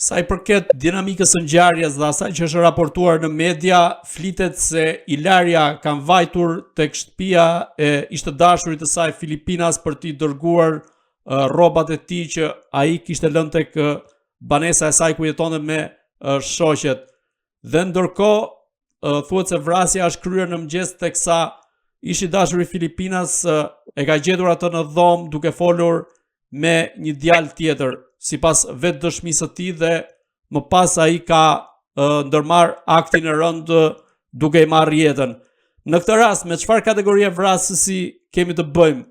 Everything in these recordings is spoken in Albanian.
Sa i përket dinamikës së ngjarjes dhe asaj që është raportuar në media, flitet se Ilaria ka vajtur tek shtëpia e ishte dashurit të saj Filipinas për t'i dërguar rrobat e tij që ai kishte lënë tek banesa e saj ku jetonte me shoqet. Dhe ndërkohë thuhet se vrasja është kryer në mëngjes teksa ishi dashuri Filipinas e ka gjetur atë në dhomë duke folur me një djalë tjetër, sipas vetë dëshmisë së tij, dhe më pas ai ka ndërmarr aktin e rënd duke i marrë jetën. Në këtë rast, me çfarë kategorie vrasësi kemi të bëjmë?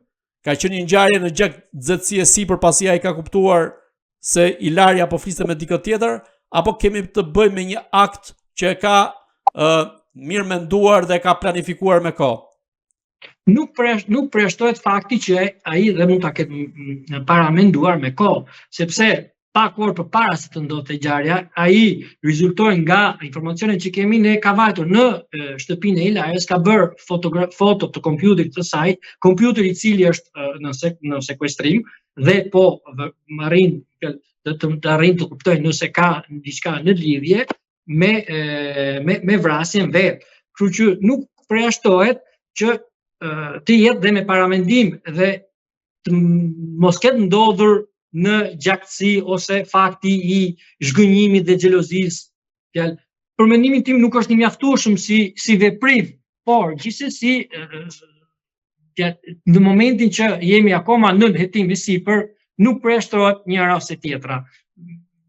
Ka qenë një ngjarje në xhetësi e sipër pasi ai ka kuptuar se Ilaria po fliste me dikë tjetër, apo kemi të bëjmë me një akt që e ka mirë menduar dhe ka planifikuar me kohë? Nuk përjashtohet fakti që ai dhe mund ta ketë paramenduar me kohë, sepse pak orë përpara se të ndodhte ngjarja, ai rezultoi nga informacionet që kemi ne, ka vajtur në shtëpinë e Ilarias, ka bërë foto të kompjuterit të saj, kompjuteri i cili është në sekuestrim dhe po arrin të kuptoj nëse ka diçka në lidhje me vrasjen vetë. Kështu që nuk përjashtohet që të jetë dhe me paramendim dhe të mos ketë ndodhur në gjaktësi ose fakti i zhgënjimit dhe xhelozisë. Për mendimin tim nuk është i mjaftueshëm si veprim, por gjithsesi në momentin që jemi akoma në hetim i sipër, nuk përjashtohet njëra ose tjetra.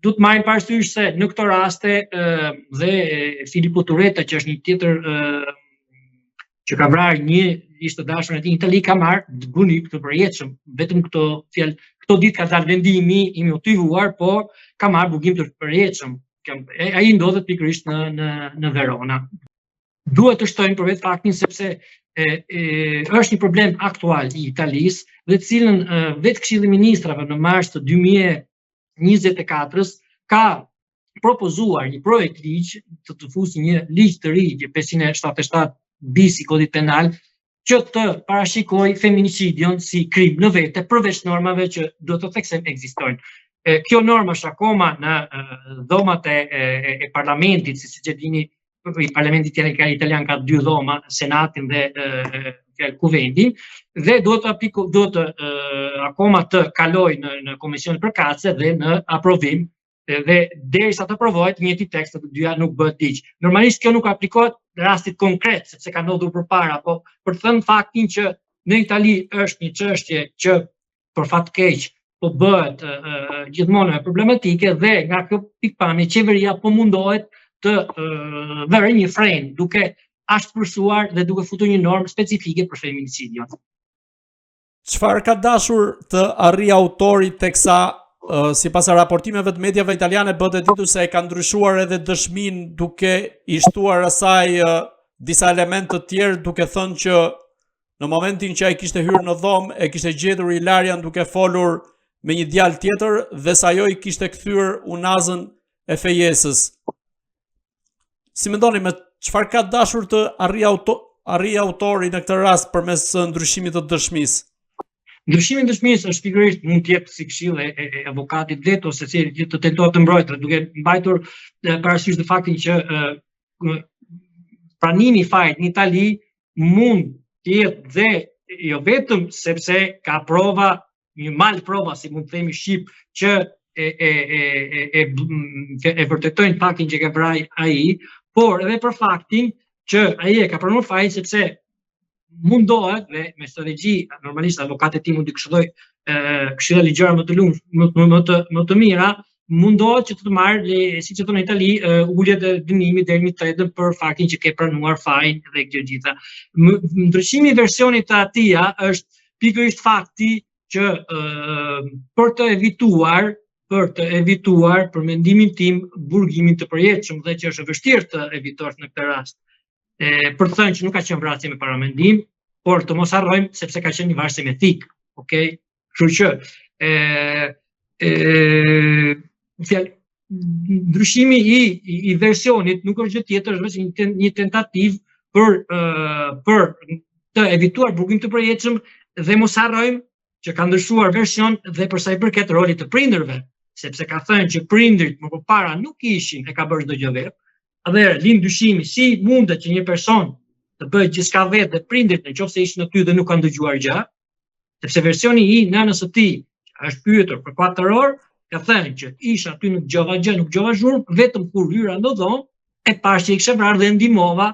Duhet marrim parasysh se në këto raste dhe Filipo Tureta, që është një tjetër që ka vrarë një ishte dashur në Itali, ka marrë bunik të përjetshëm. Vetëm këto ditë ka dalë vendimi i motivuar, por ka marrë bugim të përjetshëm. Ai ndodhet pikërisht në Verona. Duhet të shtojmë për vetë faktin sepse është një problem aktual i Italisë, dhe të cilën vetë Këshilli i Ministrave në mars të 2024 ka propozuar një projekt ligj të fusë një ligj të ri, 577 bis i kodit penal, që të parashikoj feminicidin si krim në vete, përveç normave që do të theksem ekzistojnë. Kjo normë është akoma në dhomat e parlamentit, siç e dini, i parlamentit italian ka 2 dhoma, senatin dhe kuvendin, dhe do të akoma të kaloj në komision përkatëse dhe në aprovim, dhe derisa të aprovohet njëjti tekst të dyja nuk bëhet ligj. Normalisht kjo nuk aplikohet në rastit konkret, sepse ka ndodhur përpara, po për të thënë faktin që në Itali është një çështje që për fat keq po bëhet gjithmonë problematike, dhe nga kjo pikpamje qeveria po mundohet të vërë një fren duke ashtëpërsuar dhe duke futur një normë specifike për feminicidin. Çfarë ka dashur të arrijë autori teksa sipas raportimeve të mediave italiane bëhet e ditur se e ka ndryshuar edhe dëshmin duke i shtuar asaj disa elemente të tjerë, duke thënë që në momentin që ai kishte hyrë në dhomë e kishte gjetur Ilarian duke folur me një djalë tjetër dhe se ajo i kishte kthyer unazën e fejesës. Si mendoni, me çfarë ka dashur të arrijë autori në këtë rast përmes ndryshimit të dëshmisë? Ndryshimi i dëshmisë është pikërisht mund të jetë si këshill e avokatit vet ose si të tentohet të mbrojtë, duke mbajtur parasysh të faktin që pranimi i fajit në Itali mund të jetë dhe jo vetëm sepse ka prova, një mal prova, si mund të themi shqip, që e vërtetojnë faktin që ka vrarë ai, por edhe për faktin që ai e ka pranuar fajin sepse mundohet, dhe me strategji, normalisht avokatët tim mund të këshilloj këshilla ligjore më të mira, mundohet që të marrë, siç e thonë në Itali, uljet e dënimit deri në 3 për faktin që ke pranuar fajin dhe kjo gjitha. Ndryshimi i versionit të atij është pikërisht fakti që për të evituar për mendimin tim burgimin të përjetshëm, dhe që është vështirë të evitosh në këtë rast. Për të thënë që nuk ka qenë vrasje me paramendim, por të mos harrojmë sepse ka qenë një varësim etik, okay? Kështu që ndryshimi i versionit nuk është gjë tjetër, është vetëm një tentativë për të evituar burgim të përjetshëm, dhe mos harrojmë që ka ndryshuar version dhe për sa i përket rolit të prindërve. sepse ka thënë që prindrit më përpara nuk ishin e ka bërë çdo gjë vetë. Atëherë lind dyshimi si mundet që një person të bëjë gjithçka vetë dhe prindrit nëse ishin aty dhe nuk kanë dëgjuar gjë, sepse versioni i nënës së tij është pyetur për 4 orë, ka thënë që isha aty nuk dëgjova gjë, nuk dëgjova zhurmë, vetëm kur hyra në dhomë e pash që i kishte vrarë dhe ndihmova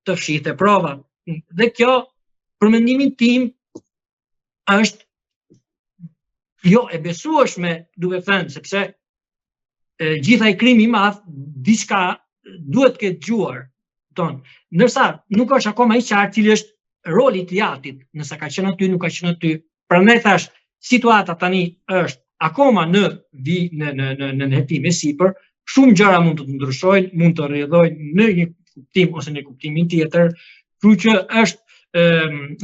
të fshihte prova. Dhe kjo, për mendimin tim, është jo e besueshme, duke thënë, sepse gjitha i krimi i madh, diçka duhet këtë dëgjuar. Ndërsa nuk është akoma i qartë cili është roli i teatrit, nëse ka qenë aty, nuk ka qenë aty. Prandaj thash, situata tani është akoma në hetim e sipër, shumë gjëra mund të ndryshojnë, mund të rrjedhojnë në një kuptim ose në kuptimin tjetër, kështu që është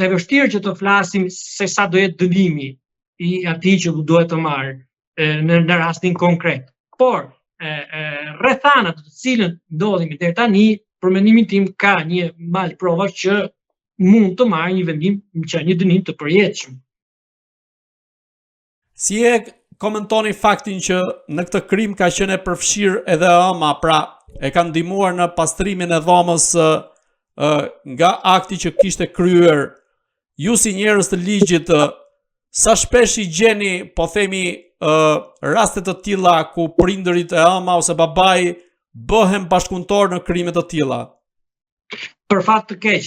e vështirë që të flasim se sa do jetë dënimi i atij që duhet të marrë në rastin konkret. Por rrethanat të cilën ndodhemi deri tani, për mendimin tim ka një mal prova që mund të marrë një vendim që një dënim të përjetshëm. Si e komentoni faktin që në këtë krim ka qenë e përfshirë edhe ëma, pra e ka ndihmuar në pastrimin e dhomës nga akti që kishte kryer? Ju si njerëz të ligjit, sa shpesh i gjeni, po themi, raste të tilla ku prindërit e ëma ose babai bëhen bashkëpunëtor në krime të tilla? Për fat të keq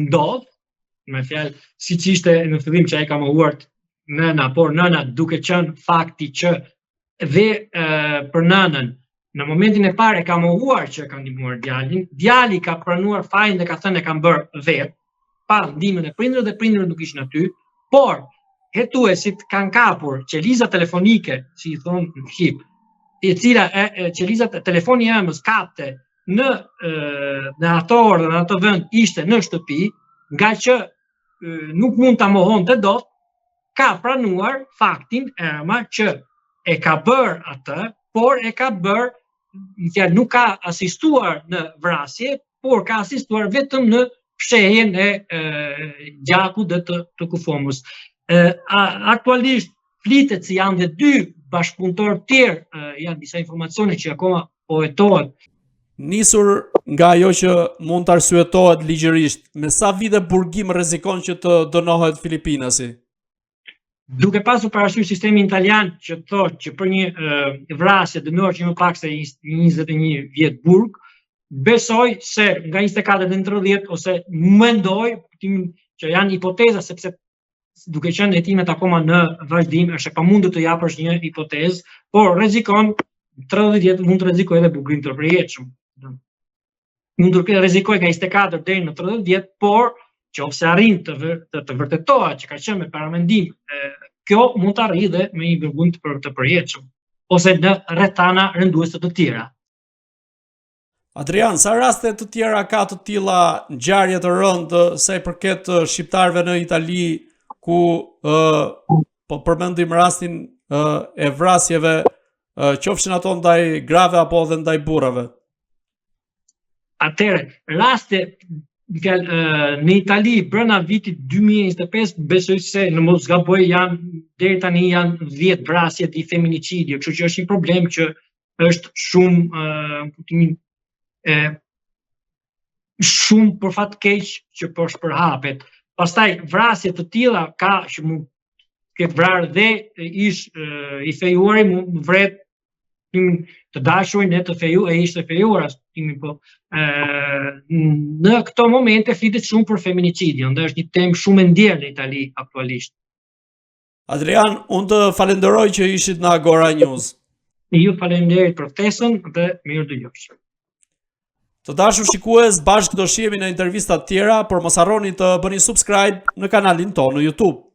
ndodh, me fjalë, siç ishte në fillim që ai ka mohuar nëna, por nëna duke qenë fakti që dhe për nënën në momentin e parë e ka mohuar që ka ndihmuar djalin, djali ka pranuar fajin dhe ka thënë e kam bërë vetë, pa ndihmën e prindërve dhe prindërit nuk ishin aty, por hetuesit kanë kapur qeliza telefonike, si i thonë në shqip, e cila qeliza telefoni e ëmës kapte në ato orë dhe në ato vend ishte në shtëpi, nga që nuk mund ta mohonte dot, ka pranuar faktin e ëma që e ka bërë atë, por e ka bërë, nuk ka asistuar në vrasje, por ka asistuar vetëm në fshehjen e gjakut dhe të kufomës. Aktualisht flitet se janë dhe 2 bashkëpunëtorë tjerë, janë disa informacione që akoma po hetohen. Nisur nga ajo që mund të arsyetohet ligjërisht, me sa vite burgim rrezikon që të dënohet filipinasi? Duke pasur parasysh sistemin italian që thotë që për një vrasje dënohet që më pak se 21 vjet burg, besoj se nga 24 deri në 30 ose mendoj që janë hipoteza, sepse duke qenë hetimet akoma në vazhdim, është e pamundur të japësh një hipotezë, por rrezikon 30 vjet, mund të rrezikojë edhe burgim të përjetshëm. Mund të rrezikojë nga 24 deri në 30 vjet, por nëse arrin të vërtetohet që ka qenë me paramendim, kjo mund të arrijë dhe me një burgim të përjetshëm, ose në rrethana rënduese të tjera. Adrian, sa raste të tjera ka të tilla ngjarje të rëndë sa i përket shqiptarëve në Itali, ku po përmendim rastin e vrasjeve, qofshin ato ndaj grave apo edhe ndaj burrave? Atëherë, raste në Itali brenda vitit 2025 besoj se në mos gaboj deri tani janë 10 vrasje di feminicidjo, kështu që është një problem që është shumë për fat keq që po shpërhapet. Pastaj vrasje të tilla ka që mund të vrarë dhe i fejuari mund vret të dashurin e të ishte fejuar, po në këto momente flitet shumë për feminicidin, dhe është një temë shumë e ndjerë në Itali aktualisht. Adrian, unë të falenderoj që ishit në Agora News. Ju falenderoj për ftesën dhe mirë dëgjosh. Të dashur shikues, bashkë do shihemi në intervista tjera, por mos harroni të bëni subscribe në kanalin tonë në YouTube.